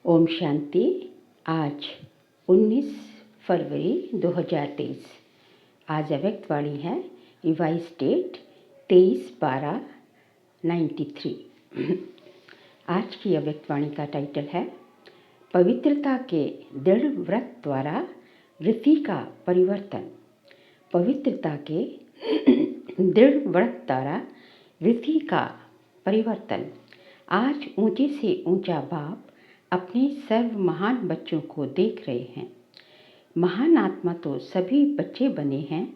ओम शांति। आज 19 फरवरी 2023। आज अव्यक्तवाणी है रिवाइज डेट 23/12/93। आज की अव्यक्तवाणी का टाइटल है पवित्रता के दृढ़ व्रत द्वारा वृत्ति का परिवर्तन। पवित्रता के दृढ़ व्रत द्वारा वृत्ति का परिवर्तन। आज ऊंचे से ऊंचा बाप अपने सर्व महान बच्चों को देख रहे हैं। महान आत्मा तो सभी बच्चे बने हैं,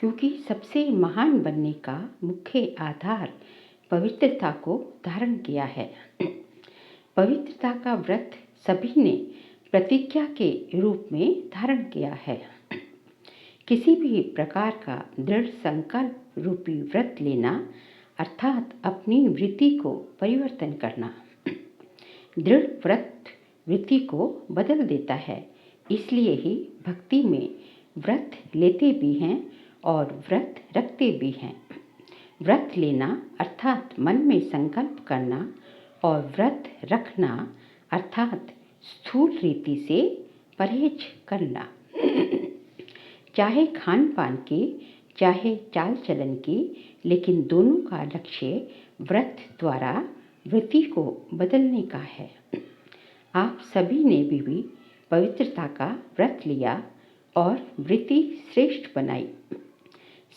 क्योंकि सबसे महान बनने का मुख्य आधार पवित्रता को धारण किया है। पवित्रता का व्रत सभी ने प्रतिज्ञा के रूप में धारण किया है। किसी भी प्रकार का दृढ़ संकल्प रूपी व्रत लेना अर्थात अपनी वृत्ति को परिवर्तन करना। दृढ़ व्रत वृत्ति को बदल देता है, इसलिए ही भक्ति में व्रत लेते भी हैं और व्रत रखते भी हैं। व्रत लेना अर्थात मन में संकल्प करना और व्रत रखना अर्थात स्थूल रीति से परहेज करना। चाहे खान पान की, चाहे चाल चलन की, लेकिन दोनों का लक्ष्य व्रत द्वारा वृत्ति को बदलने का है। आप सभी ने भी पवित्रता का व्रत लिया और वृत्ति श्रेष्ठ बनाई।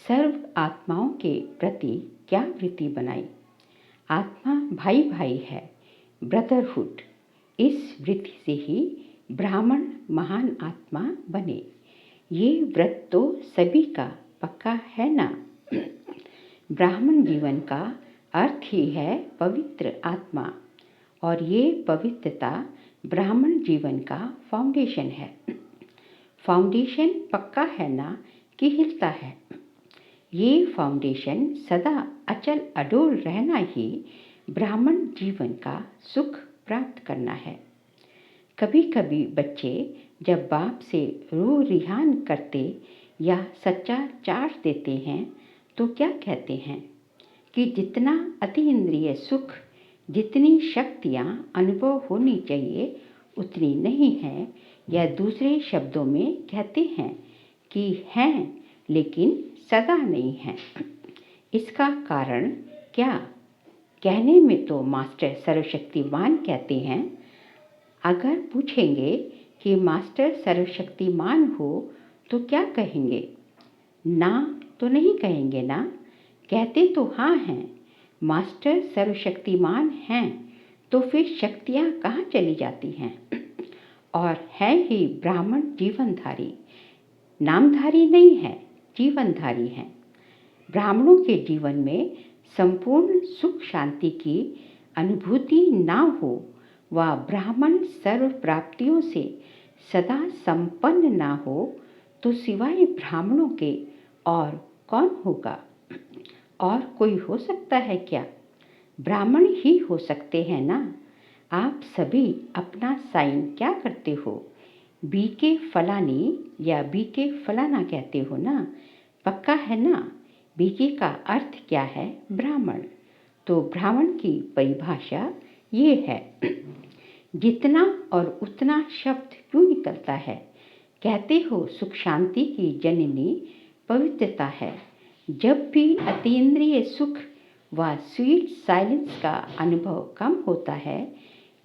सर्व आत्माओं के प्रति क्या वृत्ति बनाई? आत्मा भाई भाई है, ब्रदरहुड। इस वृत्ति से ही ब्राह्मण महान आत्मा बने। ये व्रत तो सभी का पक्का है ना। ब्राह्मण जीवन का अर्थ ही है पवित्र आत्मा, और ये पवित्रता ब्राह्मण जीवन का फाउंडेशन है। फाउंडेशन पक्का है ना कि हिलता है? ये फाउंडेशन सदा अचल अडोल रहना ही ब्राह्मण जीवन का सुख प्राप्त करना है। कभी कभी बच्चे जब बाप से रो रिहान करते या सच्चा चार्ज देते हैं तो क्या कहते हैं कि जितना अतीन्द्रिय सुख, जितनी शक्तियाँ अनुभव होनी चाहिए उतनी नहीं है, या दूसरे शब्दों में कहते हैं कि हैं लेकिन सदा नहीं हैं। इसका कारण क्या? कहने में तो मास्टर सर्वशक्तिमान कहते हैं। अगर पूछेंगे कि मास्टर सर्वशक्तिमान हो तो क्या कहेंगे? ना तो नहीं कहेंगे ना, कहते तो हाँ हैं। मास्टर सर्वशक्तिमान हैं तो फिर शक्तियाँ कहाँ चली जाती हैं? और है ही ब्राह्मण जीवनधारी, नामधारी नहीं है, जीवनधारी हैं। ब्राह्मणों के जीवन में संपूर्ण सुख शांति की अनुभूति ना हो, व ब्राह्मण सर्व प्राप्तियों से सदा संपन्न ना हो, तो सिवाय ब्राह्मणों के और कौन होगा? और कोई हो सकता है क्या? ब्राह्मण ही हो सकते हैं ना। आप सभी अपना साइन क्या करते हो? बीके फलानी या बीके फलाना कहते हो ना, पक्का है ना। बीके का अर्थ क्या है? ब्राह्मण। तो ब्राह्मण की परिभाषा ये है। जितना और उतना शब्द क्यों निकलता है? कहते हो सुख शांति की जननी पवित्रता है। जब भी अतीन्द्रिय सुख व स्वीट साइलेंस का अनुभव कम होता है,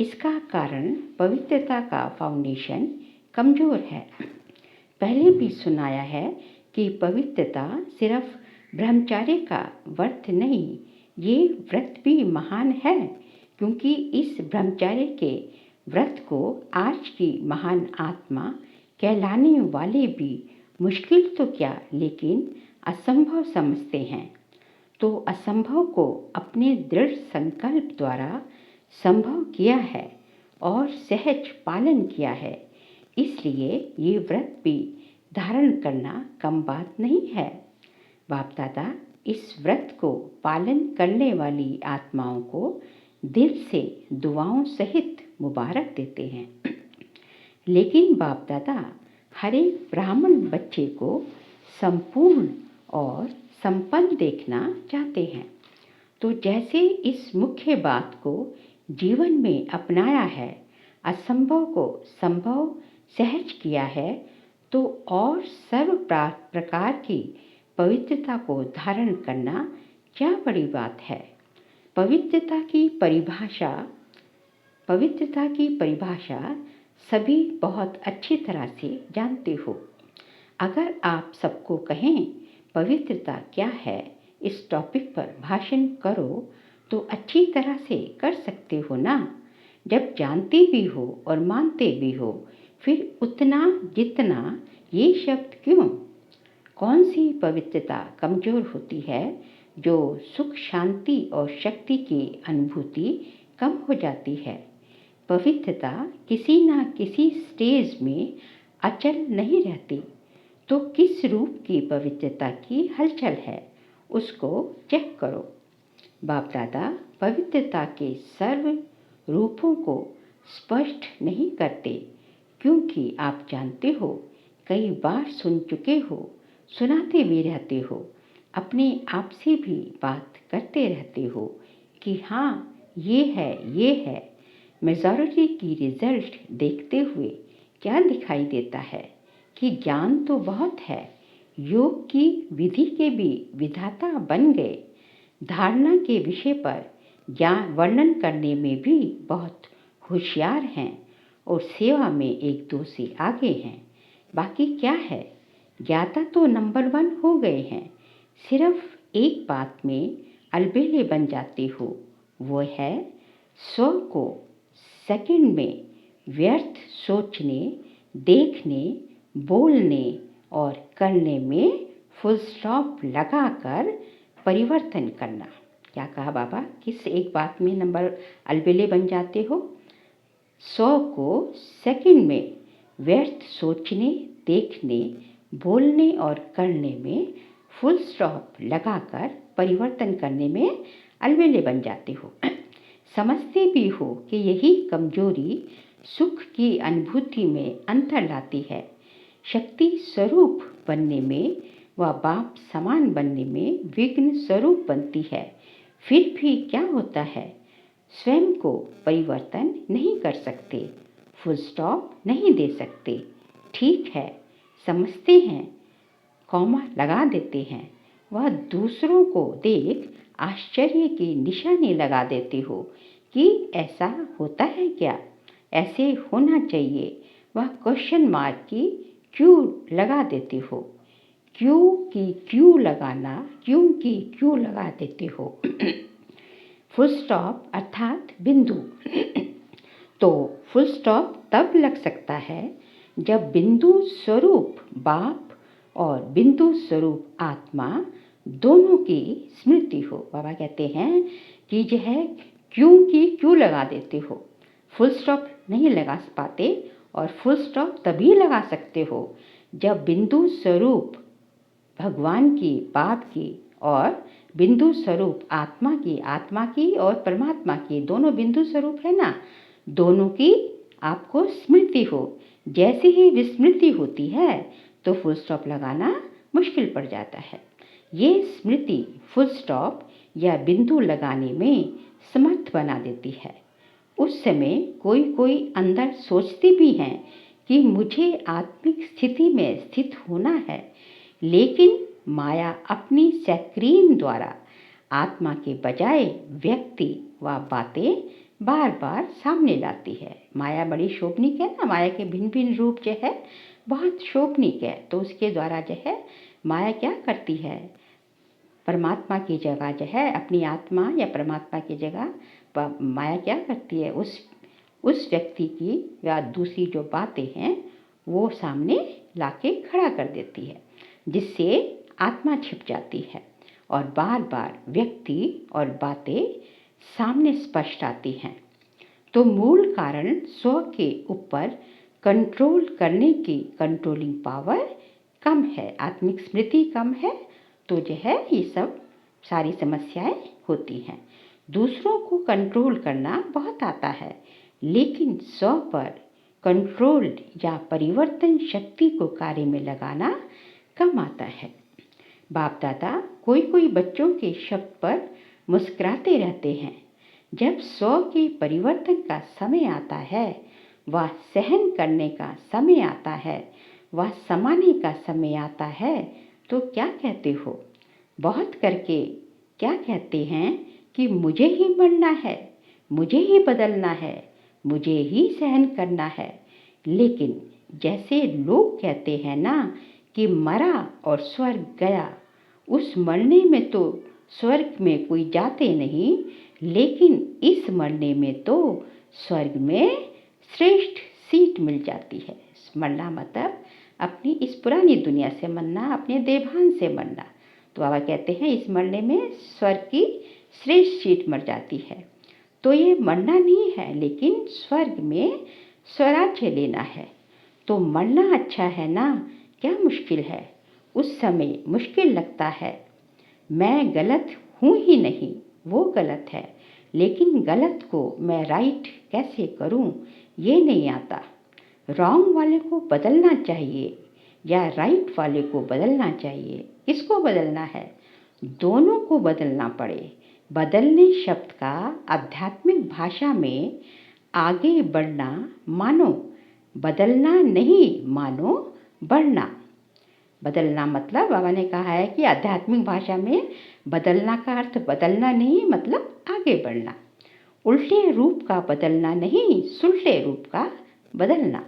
इसका कारण पवित्रता का फाउंडेशन कमज़ोर है। पहले भी सुनाया है कि पवित्रता सिर्फ ब्रह्मचार्य का व्रत नहीं, ये व्रत भी महान है, क्योंकि इस ब्रह्मचार्य के व्रत को आज की महान आत्मा कहलाने वाले भी मुश्किल तो क्या लेकिन असंभव समझते हैं। तो असंभव को अपने दृढ़ संकल्प द्वारा संभव किया है और सहज पालन किया है। इसलिए ये व्रत भी धारण करना कम बात नहीं है। बाप दादा इस व्रत को पालन करने वाली आत्माओं को दिल से दुआओं सहित मुबारक देते हैं। लेकिन बाप दादा हर एक ब्राह्मण बच्चे को संपूर्ण और संपन्न देखना चाहते हैं। तो जैसे इस मुख्य बात को जीवन में अपनाया है, असंभव को संभव सहज किया है, तो और सर्व प्रकार की पवित्रता को धारण करना क्या बड़ी बात है। पवित्रता की परिभाषा सभी बहुत अच्छी तरह से जानते हो। अगर आप सबको कहें पवित्रता क्या है, इस टॉपिक पर भाषण करो, तो अच्छी तरह से कर सकते हो ना। जब जानते भी हो और मानते भी हो, फिर उतना जितना ये शब्द क्यों। कौन सी पवित्रता कमजोर होती है, जो सुख शांति और शक्ति की अनुभूति कम हो जाती है। पवित्रता किसी ना किसी स्टेज में अचल नहीं रहती, तो किस रूप की पवित्रता की हलचल है, उसको चेक करो। बाप दादा पवित्रता के सर्व रूपों को स्पष्ट नहीं करते, क्योंकि आप जानते हो, कई बार सुन चुके हो, सुनाते भी रहते हो, अपने आप से भी बात करते रहते हो कि हाँ ये है। मेजॉरिटी की रिजल्ट देखते हुए क्या दिखाई देता है कि ज्ञान तो बहुत है, योग की विधि के भी विधाता बन गए, धारणा के विषय पर ज्ञान वर्णन करने में भी बहुत होशियार हैं और सेवा में एक दो से आगे हैं। बाकी क्या है, ज्ञाता तो नंबर 1 हो गए हैं। सिर्फ एक बात में अलबेले बन जाते हो, वो है स्व को सेकंड में व्यर्थ सोचने, देखने, बोलने और करने में फुल स्टॉप लगाकर परिवर्तन करना। क्या कहा बाबा, किस एक बात में नंबर अलबेले बन जाते हो। 100 को सेकंड में व्यर्थ सोचने, देखने, बोलने और करने में फुल स्टॉप लगाकर परिवर्तन करने में अलबेले बन जाते हो। समझते भी हो कि यही कमजोरी सुख की अनुभूति में अंतर लाती है। शक्ति स्वरूप बनने में व बाप समान बनने में विघ्न स्वरूप बनती है। फिर भी क्या होता है, स्वयं को परिवर्तन नहीं कर सकते, फुल स्टॉप नहीं दे सकते। ठीक है, समझते हैं, कॉमा लगा देते हैं, वह दूसरों को देख आश्चर्य की निशानी लगा देते हो कि ऐसा होता है क्या, ऐसे होना चाहिए, वह क्वेश्चन मार्क की क्यों लगा देते हो। क्यों की क्यों लगा देते हो। फुल स्टॉप अर्थात बिंदु। तो फुल स्टॉप तब लग सकता है जब बिंदु स्वरूप बाप और बिंदु स्वरूप आत्मा दोनों की स्मृति हो। बाबा कहते हैं कि जो है क्यों की क्यों लगा देते हो, फुल स्टॉप नहीं लगा पाते, और फुल स्टॉप तभी लगा सकते हो जब बिंदु स्वरूप भगवान की, बाप की, और बिंदु स्वरूप आत्मा की और परमात्मा की, दोनों बिंदु स्वरूप है ना, दोनों की आपको स्मृति हो। जैसे ही विस्मृति होती है तो फुल स्टॉप लगाना मुश्किल पड़ जाता है। ये स्मृति फुल स्टॉप या बिंदु लगाने में समर्थ बना देती है। उस समय कोई अंदर सोचते भी हैं कि मुझे आत्मिक स्थिति में स्थित होना है, लेकिन माया अपनी सक्रीन द्वारा आत्मा के बजाय व्यक्ति व बातें बार बार सामने लाती है। माया बड़ी शोभनिक है ना, माया के भिन्न भिन्न रूप जो है बहुत शोभनिक है। तो उसके द्वारा जो है माया क्या करती है, परमात्मा की जगह जो है अपनी आत्मा या परमात्मा की जगह माया क्या करती है, उस व्यक्ति की या दूसरी जो बातें हैं वो सामने लाके खड़ा कर देती है, जिससे आत्मा छिप जाती है और बार बार व्यक्ति और बातें सामने स्पष्ट आती हैं। तो मूल कारण स्व के ऊपर कंट्रोल करने की कंट्रोलिंग पावर कम है, आत्मिक स्मृति कम है, तो जो है ये सब सारी समस्याएं होती हैं। दूसरों को कंट्रोल करना बहुत आता है, लेकिन स्व पर कंट्रोल या परिवर्तन शक्ति को कार्य में लगाना कम आता है। बाप दादा कोई बच्चों के शब्द पर मुस्कुराते रहते हैं। जब स्व के परिवर्तन का समय आता है वह सहन करने का समय आता है, वह समाने का समय आता है तो क्या कहते हो? बहुत करके क्या कहते हैं कि मुझे ही मरना है, मुझे ही बदलना है, मुझे ही सहन करना है। लेकिन जैसे लोग कहते हैं ना कि मरा और स्वर्ग गया, उस मरने में तो स्वर्ग में कोई जाते नहीं, लेकिन इस मरने में तो स्वर्ग में श्रेष्ठ सीट मिल जाती है। मरना मतलब अपनी इस पुरानी दुनिया से मरना, अपने देहांत से मरना। तो बाबा कहते हैं इस मरने में स्वर्ग की श्रेष्ठ सीट मिल जाती है। तो ये मरना नहीं है, लेकिन स्वर्ग में स्वराज्य लेना है। तो मरना अच्छा है ना, क्या मुश्किल है? उस समय मुश्किल लगता है, मैं गलत हूँ ही नहीं, वो गलत है, लेकिन गलत को मैं राइट कैसे करूँ ये नहीं आता। रॉन्ग वाले को बदलना चाहिए या राइट वाले को बदलना चाहिए? किसको बदलना है? दोनों को बदलना पड़े। बदलने शब्द का आध्यात्मिक भाषा में आगे बढ़ना मानो बदलना नहीं, मानो बढ़ना। बदलना मतलब बाबा ने कहा है कि आध्यात्मिक भाषा में बदलना का अर्थ बदलना नहीं मतलब आगे बढ़ना। उल्टे रूप का बदलना नहीं, सुलटे रूप का बदलना।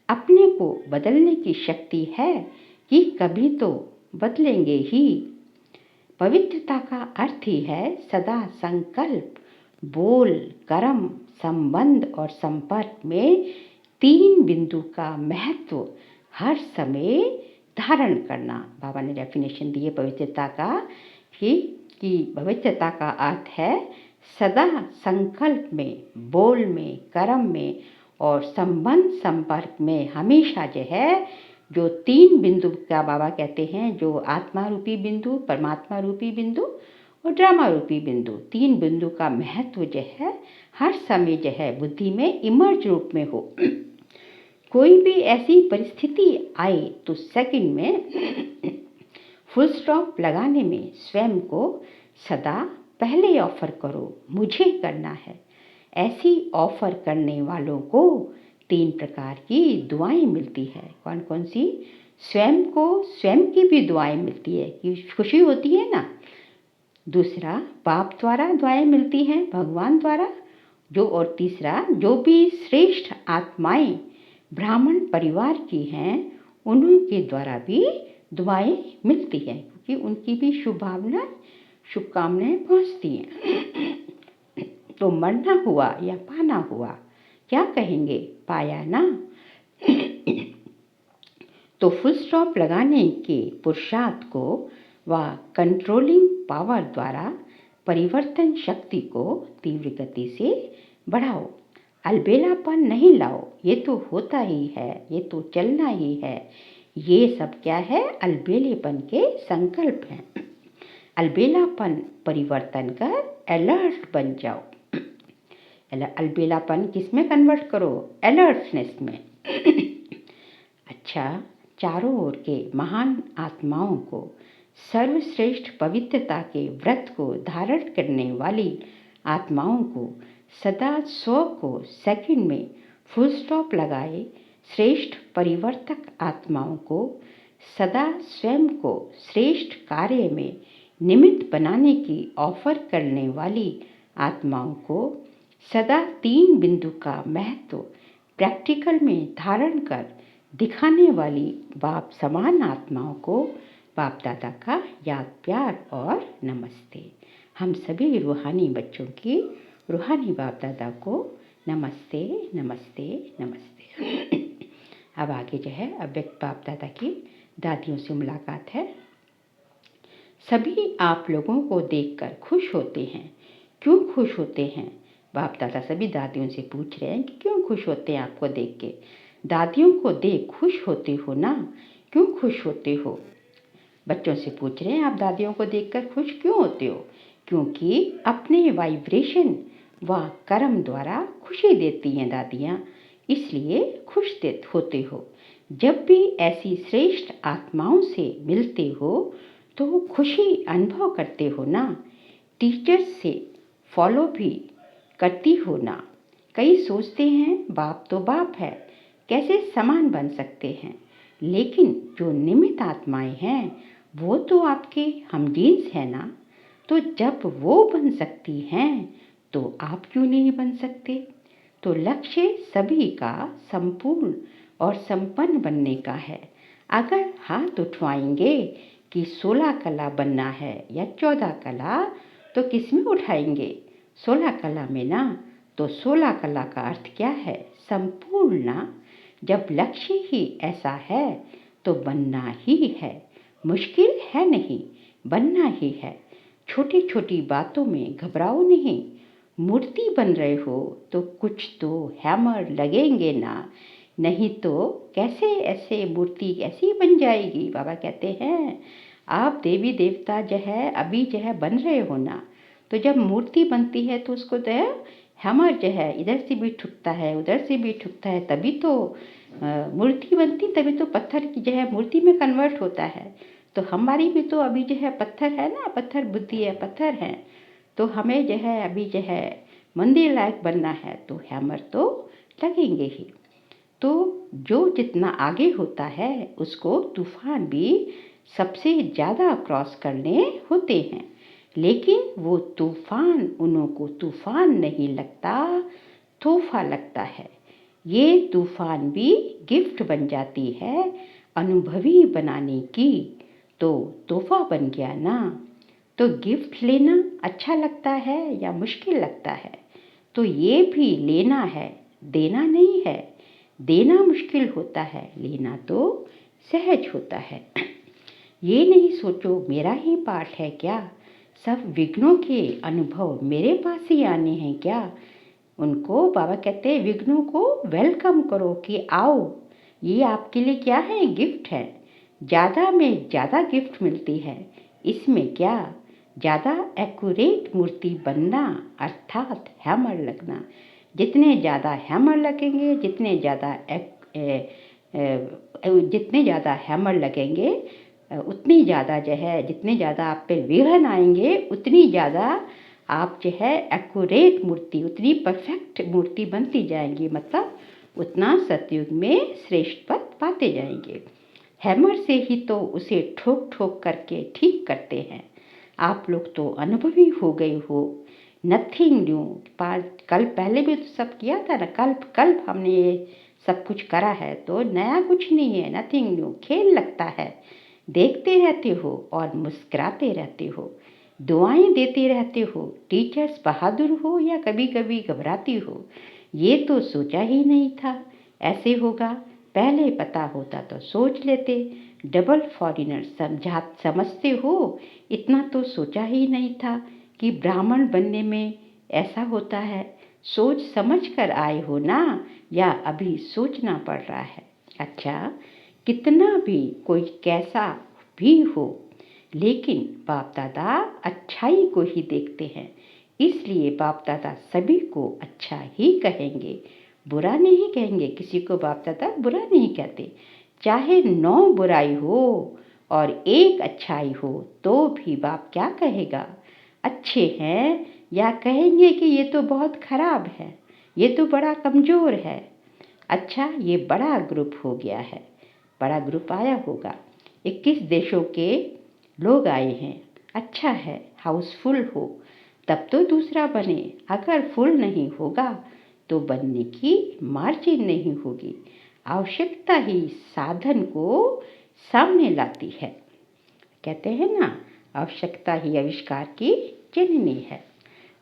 अपने को बदलने की शक्ति है कि कभी तो बदलेंगे ही। पवित्रता का अर्थ ही है सदा संकल्प, बोल, कर्म, संबंध और संपर्क में 3 बिंदु का महत्व हर समय धारण करना। बाबा ने डेफिनेशन दी है पवित्रता का कि पवित्रता का अर्थ है सदा संकल्प में, बोल में, कर्म में और संबंध संपर्क में हमेशा जो है जो 3 बिंदु का बाबा कहते हैं, जो आत्मा रूपी बिंदु, परमात्मा रूपी बिंदु और ड्रामा रूपी बिंदु, 3 बिंदु का महत्व जो है हर समय जो है बुद्धि में इमर्ज रूप में हो। कोई भी ऐसी परिस्थिति आए तो सेकंड में फुल स्टॉप लगाने में स्वयं को सदा पहले ऑफर करो, मुझे करना है। ऐसी ऑफर करने वालों को 3 प्रकार की दुआएं मिलती है। कौन कौन सी? स्वयं को स्वयं की भी दुआएं मिलती है कि खुशी होती है ना। दूसरा, बाप द्वारा दुआएं मिलती हैं, भगवान द्वारा और तीसरा, जो भी श्रेष्ठ आत्माएं ब्राह्मण परिवार की हैं उनके द्वारा भी दुआएं मिलती हैं, क्योंकि उनकी भी शुभकामनाएं पहुंचती हैं। तो मरना हुआ या पाना हुआ, क्या कहेंगे? पाया ना। तो फुल स्टॉप लगाने के पुरुषार्थ को व कंट्रोलिंग पावर द्वारा परिवर्तन शक्ति को तीव्र गति से बढ़ाओ। अलबेलापन नहीं लाओ, ये तो होता ही है, ये तो चलना ही है। ये सब क्या है? अलबेलेपन के संकल्प हैं। अलबेलापन परिवर्तन कर अलर्ट बन जाओ। अलबेलापन किस में कन्वर्ट करो? अलर्टनेस में। अच्छा, चारों ओर के महान आत्माओं को सर्वश्रेष्ठ पवित्रता के व्रत को धारण करने वाली आत्माओं को सदा स्व को सेकंड में फुल स्टॉप लगाए श्रेष्ठ परिवर्तक आत्माओं को सदा स्वयं को श्रेष्ठ कार्य में निमित्त बनाने की ऑफर करने वाली आत्माओं को सदा 3 बिंदु का महत्व प्रैक्टिकल में धारण कर दिखाने वाली बाप समान आत्माओं को बाप दादा का याद, प्यार और नमस्ते। हम सभी रूहानी बच्चों की रूहानी बाप दादा को नमस्ते नमस्ते नमस्ते। अब आगे जो है अव्यक्त बाप दादा की दादियों से मुलाकात है। सभी आप लोगों को देखकर खुश होते हैं। क्यों खुश होते हैं? बाप दादा सभी दादियों से पूछ रहे हैं कि क्यों खुश होते हैं आपको देख के। दादियों को देख खुश होते हो ना, क्यों खुश होते हो? बच्चों से पूछ रहे हैं आप दादियों को देखकर खुश क्यों होते हो? क्योंकि अपने वाइब्रेशन व कर्म द्वारा खुशी देती हैं दादियाँ, इसलिए खुश होते हो। जब भी ऐसी श्रेष्ठ आत्माओं से मिलते हो तो खुशी अनुभव करते हो ना। टीचर्स से फॉलो भी करती हो ना, कई सोचते हैं बाप तो बाप है, कैसे समान बन सकते हैं, लेकिन जो निमित्त आत्माएं हैं वो तो आपके हमजीन्स हैं ना। तो जब वो बन सकती हैं तो आप क्यों नहीं बन सकते। तो लक्ष्य सभी का संपूर्ण और संपन्न बनने का है। अगर हाथ उठवाएंगे कि 16 कला बनना है या 14 कला, तो किस में उठाएंगे? 16 कला में ना। तो 16 कला का अर्थ क्या है? संपूर्ण ना। जब लक्ष्य ही ऐसा है तो बनना ही है, मुश्किल है नहीं, बनना ही है। छोटी छोटी बातों में घबराओ नहीं। मूर्ति बन रहे हो तो कुछ तो हैमर लगेंगे ना, नहीं तो कैसे ऐसे मूर्ति ऐसी बन जाएगी। बाबा कहते हैं आप देवी देवता जो है अभी जो है बन रहे हो ना, तो जब मूर्ति बनती है तो उसको तो हैमर जो है इधर से भी ठुकता है उधर से भी ठुकता है, तभी तो मूर्ति बनती, तभी तो पत्थर की जो है मूर्ति में कन्वर्ट होता है। तो हमारी भी तो अभी जो है पत्थर है ना, पत्थर बुद्धि है, पत्थर है। तो हमें जो है अभी जो है मंदिर लायक बनना है तो हैमर तो लगेंगे ही। तो जो जितना आगे होता है उसको तूफान भी सबसे ज़्यादा क्रॉस करने होते हैं, लेकिन वो तूफान उन्हों को तूफान नहीं लगता, तोहफा लगता है। ये तूफान भी गिफ्ट बन जाती है अनुभवी बनाने की, तो तोहफा बन गया ना। तो गिफ्ट लेना अच्छा लगता है या मुश्किल लगता है? तो ये भी लेना है, देना नहीं है। देना मुश्किल होता है, लेना तो सहज होता है। ये नहीं सोचो मेरा ही पाठ है क्या, सब विघ्नों के अनुभव मेरे पास ही आने हैं क्या। उनको बाबा कहते हैं विघ्नों को वेलकम करो कि आओ, ये आपके लिए क्या है, गिफ्ट है। ज़्यादा में ज़्यादा गिफ्ट मिलती है, इसमें क्या। ज़्यादा एक्यूरेट मूर्ति बनना अर्थात हैमर लगना। जितने ज़्यादा हैमर लगेंगे, जितने ज़्यादा हैमर लगेंगे उतनी ज़्यादा जो है, जितने ज़्यादा आप पे विघ्न आएंगे उतनी ज़्यादा आप जो है एक्यूरेट मूर्ति, उतनी परफेक्ट मूर्ति बनती जाएंगी, मतलब उतना सतयुग में श्रेष्ठ पद पाते जाएंगे। हैमर से ही तो उसे ठोक ठोक करके ठीक करते हैं। आप लोग तो अनुभवी हो गए हो, नथिंग न्यू। कल पहले भी तो सब किया था ना, कल हमने ये सब कुछ करा है, तो नया कुछ नहीं है, नथिंग न्यू। खेल लगता है, देखते रहते हो और मुस्कुराते रहते हो, दुआएं देते रहते हो। टीचर्स बहादुर हो या कभी कभी घबराती हो, ये तो सोचा ही नहीं था ऐसे होगा। पहले पता होता तो सोच लेते। डबल फॉरेनर समझते हो, इतना तो सोचा ही नहीं था कि ब्राह्मण बनने में ऐसा होता है। सोच समझ कर आए हो ना, या अभी सोचना पड़ रहा है। अच्छा, कितना भी कोई कैसा भी हो, लेकिन बाप दादा अच्छाई को ही देखते हैं, इसलिए बाप दादा सभी को अच्छा ही कहेंगे, बुरा नहीं कहेंगे। किसी को बाप दादा बुरा नहीं कहते। चाहे 9 बुराई हो और 1 अच्छाई हो तो भी बाप क्या कहेगा, अच्छे हैं, या कहेंगे कि ये तो बहुत खराब है, ये तो बड़ा कमज़ोर है। अच्छा, ये बड़ा ग्रुप हो गया है, बड़ा ग्रुप आया होगा, 21 देशों के लोग आए हैं। अच्छा है, हाउसफुल हो तब तो दूसरा बने, अगर फुल नहीं होगा तो बनने की मार्जिन नहीं होगी। आवश्यकता ही साधन को सामने लाती है। कहते हैं ना, आवश्यकता ही आविष्कार की जननी है।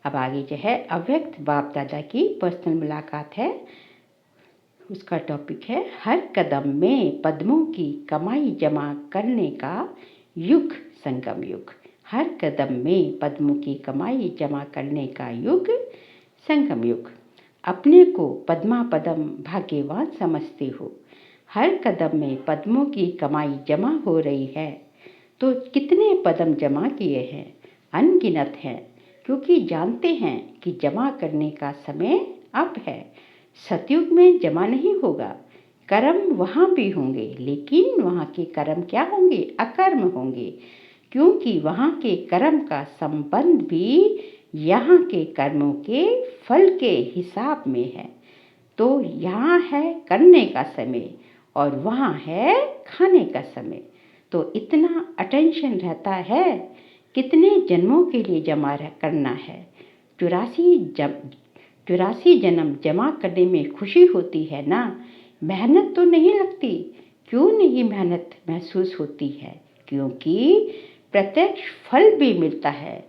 अब आगे जो है अव्यक्त बाप दादा की पर्सनल मुलाकात है, उसका टॉपिक है हर कदम में पद्मों की कमाई जमा करने का युग, संगम युग। हर कदम में पद्मों की कमाई जमा करने का युग, संगम युग। अपने को पद्मा पदम भाग्यवान समझते हो, हर कदम में पद्मों की कमाई जमा हो रही है। तो कितने पदम जमा किए हैं, अनगिनत हैं, क्योंकि जानते हैं कि जमा करने का समय अब है। सतयुग में जमा नहीं होगा, कर्म वहाँ भी होंगे, लेकिन वहाँ के कर्म क्या होंगे, अकर्म होंगे, क्योंकि वहाँ के कर्म का संबंध भी यहाँ के कर्मों के फल के हिसाब में है। तो यहाँ है करने का समय और वहाँ है खाने का समय। तो इतना अटेंशन रहता है, कितने जन्मों के लिए जमा करना है। 84 जन्म जमा करने में खुशी होती है ना, मेहनत तो नहीं लगती। क्यों नहीं मेहनत महसूस होती है? क्योंकि प्रत्यक्ष फल भी मिलता है।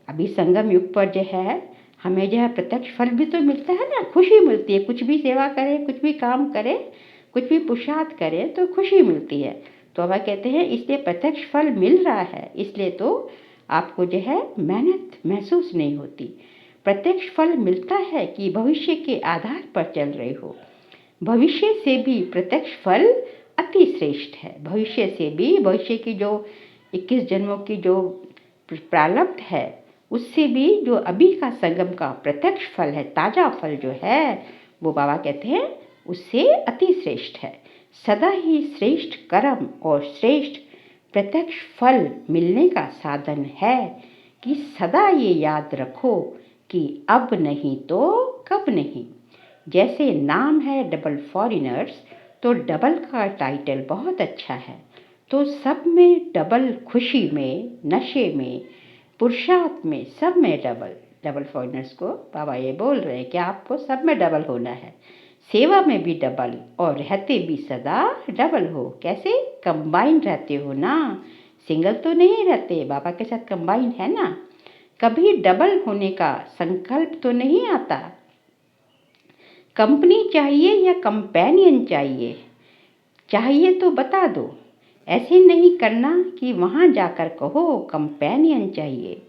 अभी संगम युग पर जो है हमें जो है प्रत्यक्ष फल भी तो मिलता है ना, खुशी मिलती है। कुछ भी सेवा करें, कुछ भी काम करें, कुछ भी पुरुषार्थ करें तो खुशी मिलती है। तो अब कहते हैं इसलिए प्रत्यक्ष फल मिल रहा है, इसलिए तो आपको जो है मेहनत महसूस नहीं होती। प्रत्यक्ष फल मिलता है कि भविष्य के आधार पर चल रहे हो। भविष्य से भी प्रत्यक्ष फल अति श्रेष्ठ है। भविष्य से भी, भविष्य की जो 21 जन्मों की जो प्रारब्ध है, उससे भी जो अभी का संगम का प्रत्यक्ष फल है, ताजा फल जो है, वो बाबा कहते हैं उससे अति श्रेष्ठ है। सदा ही श्रेष्ठ कर्म और श्रेष्ठ प्रत्यक्ष फल मिलने का साधन है कि सदा ये याद रखो कि अब नहीं तो कब नहीं। जैसे नाम है डबल फॉरेनर्स, तो डबल का टाइटल बहुत अच्छा है। तो सब में डबल, खुशी में, नशे में, पुरुषार्थ में, सब में डबल। डबल फॉरेनर्स को बाबा ये बोल रहे हैं कि आपको सब में डबल होना है। सेवा में भी डबल और रहते भी सदा डबल हो। कैसे? कंबाइन रहते हो ना, सिंगल तो नहीं रहते, बाबा के साथ कंबाइन है ना। कभी डबल होने का संकल्प तो नहीं आता। कंपनी चाहिए या कंपेनियन चाहिए? चाहिए तो बता दो। ऐसे नहीं करना कि वहाँ जाकर कहो कंपेनियन चाहिए।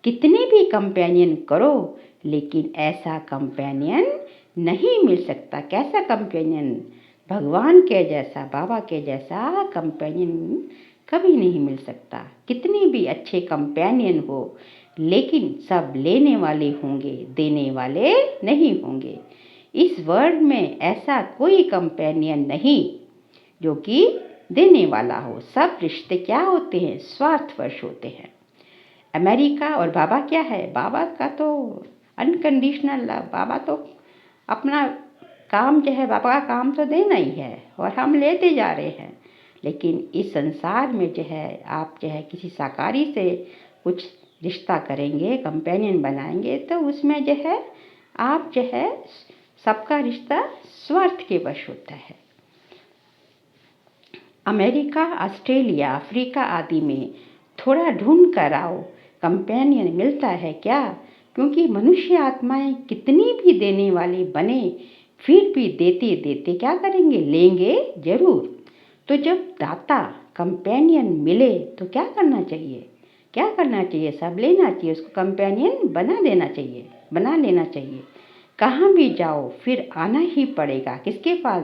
कितने भी कंपेनियन करो, लेकिन ऐसा कंपेनियन नहीं मिल सकता। कैसा कंपेनियन? भगवान के जैसा, बाबा के जैसा कंपेनियन कभी नहीं मिल सकता। कितने भी अच्छे कंपेनियन हो, लेकिन सब लेने वाले होंगे, देने वाले नहीं होंगे। इस वर्ल्ड में ऐसा कोई कंपेनियन नहीं जो कि देने वाला हो। सब रिश्ते क्या होते हैं? स्वार्थवश होते हैं। अमेरिका और बाबा क्या है? बाबा का तो अनकंडीशनल लव। बाबा तो अपना काम जो है, बाबा का काम तो देना ही है और हम लेते जा रहे हैं। लेकिन इस संसार में जो है, आप जो है किसी साकारी से कुछ रिश्ता करेंगे, कंपेनियन बनाएंगे, तो उसमें जो है आप जो है सबका रिश्ता स्वार्थ के वश होता है। अमेरिका, ऑस्ट्रेलिया, अफ्रीका आदि में थोड़ा ढूंढ कर आओ, कंपेनियन मिलता है क्या? क्योंकि मनुष्य आत्माएं कितनी भी देने वाली बने, फिर भी देते देते क्या करेंगे? लेंगे जरूर। तो जब दाता कंपेनियन मिले तो क्या करना चाहिए? क्या करना चाहिए? सब लेना चाहिए, उसको कंपेनियन बना देना चाहिए, बना लेना चाहिए। कहाँ भी जाओ फिर आना ही पड़ेगा। किसके पास?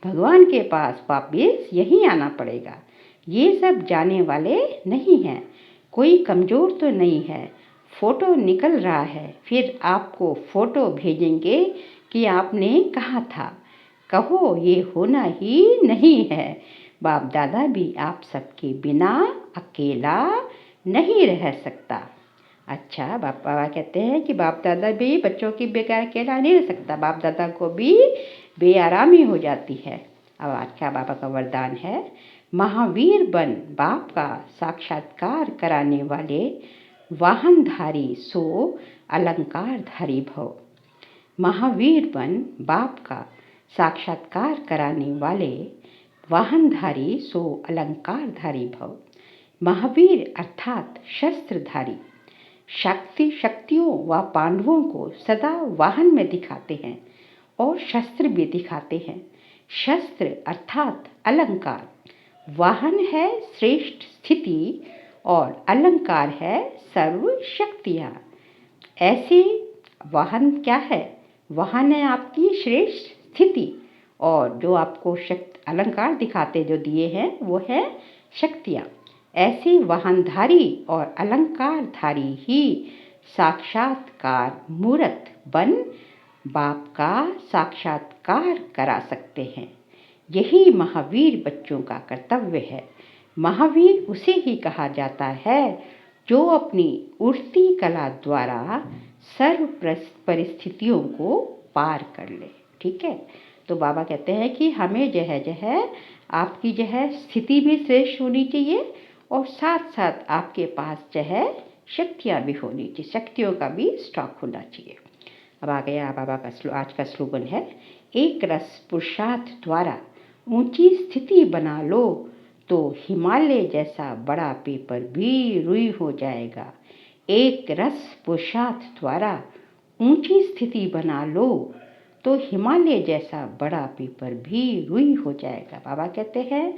भगवान के पास वापिस यहीं आना पड़ेगा। ये सब जाने वाले नहीं हैं। कोई कमज़ोर तो नहीं है। फ़ोटो निकल रहा है, फिर आपको फ़ोटो भेजेंगे कि आपने कहा था। कहो ये होना ही नहीं है। बाप दादा भी आप सबके बिना अकेला नहीं रह सकता। अच्छा, बाबा कहते हैं कि बाप दादा भी बच्चों की बेकार अकेला नहीं रह सकता। बाप दादा को भी बेआरामी हो जाती है। अब अच्छा, बाबा का वरदान है, महावीर बन बाप का साक्षात्कार कराने वाले, वाहनधारी सो अलंकारधारी भव। महावीर बन बाप का साक्षात्कार कराने वाले, वाहनधारी सो अलंकारधारी भव। महावीर अर्थात शस्त्रधारी, शक्तियों व पांडवों को सदा वाहन में दिखाते हैं और शस्त्र भी दिखाते हैं। शस्त्र अर्थात अलंकार, वाहन है श्रेष्ठ स्थिति और अलंकार है सर्व शक्तियाँ। ऐसे वाहन क्या है? वाहन है आपकी श्रेष्ठ स्थिति, और जो आपको अलंकार दिखाते जो दिए हैं वो है शक्तियाँ। ऐसे वाहनधारी और अलंकारधारी ही साक्षात्कार मूर्त बन बाप का साक्षात्कार करा सकते हैं। यही महावीर बच्चों का कर्तव्य है। महावीर उसे ही कहा जाता है जो अपनी उड़ती कला द्वारा सर्व परिस्थितियों को पार कर ले। ठीक है, तो बाबा कहते हैं कि हमें जो है आपकी जो है स्थिति भी श्रेष्ठ होनी चाहिए और साथ साथ आपके पास जो है शक्तियाँ भी होनी चाहिए, शक्तियों का भी स्टॉक होना चाहिए। अब आ गया बाबा का आज का स्लोगन है, एक रस पुरुषार्थ द्वारा ऊंची स्थिति बना लो तो हिमालय जैसा बड़ा पेपर भी रुई हो जाएगा। एक रस पुरुषार्थ द्वारा ऊंची स्थिति बना लो तो हिमालय जैसा बड़ा पेपर भी रुई हो जाएगा। बाबा कहते हैं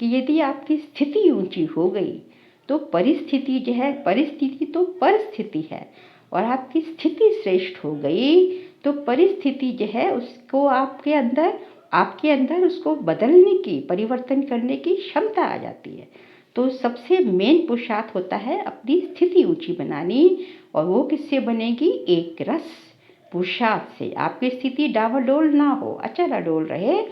कि यदि आपकी स्थिति ऊंची हो गई तो परिस्थिति जो है, परिस्थिति तो परिस्थिति है, और आपकी स्थिति श्रेष्ठ हो गई तो परिस्थिति जो है उसको आपके अंदर उसको बदलने की, परिवर्तन करने की क्षमता आ जाती है। तो सबसे मेन पुरुषार्थ होता है अपनी स्थिति ऊंची बनानी, और वो किससे बनेगी? एक रस पुरुषार्थ से। आपकी स्थिति डावाडोल ना हो, अचल रहे,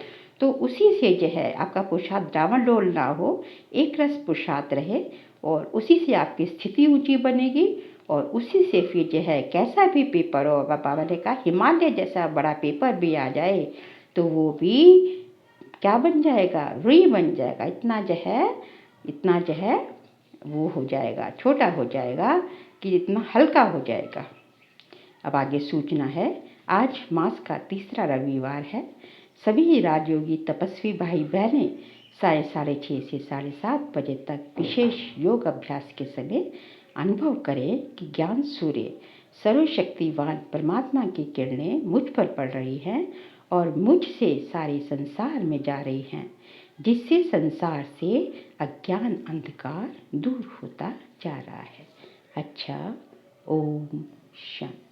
तो उसी से जो है आपका पुरुषार्थ डावाडोल ना हो, एक रस पुरुषार्थ रहे, और उसी से आपकी स्थिति ऊंची बनेगी, और उसी से फिर जो है कैसा भी पेपर हो, बाबा ने कहा हिमालय जैसा बड़ा पेपर भी आ जाए तो वो भी क्या बन जाएगा? रुई बन जाएगा। इतना जो है वो हो जाएगा, छोटा हो जाएगा कि इतना हल्का हो जाएगा। अब आगे सूचना है, आज मास का तीसरा रविवार है। सभी राजयोगी तपस्वी भाई बहनें 6:30 से 7:30 बजे तक विशेष योग अभ्यास के समय अनुभव करें कि ज्ञान सूर्य सर्वशक्तिवान परमात्मा की किरणें मुझ पर पड़ रही हैं और मुझसे सारे संसार में जा रही हैं, जिससे संसार से अज्ञान अंधकार दूर होता जा रहा है। अच्छा, ओम शांति।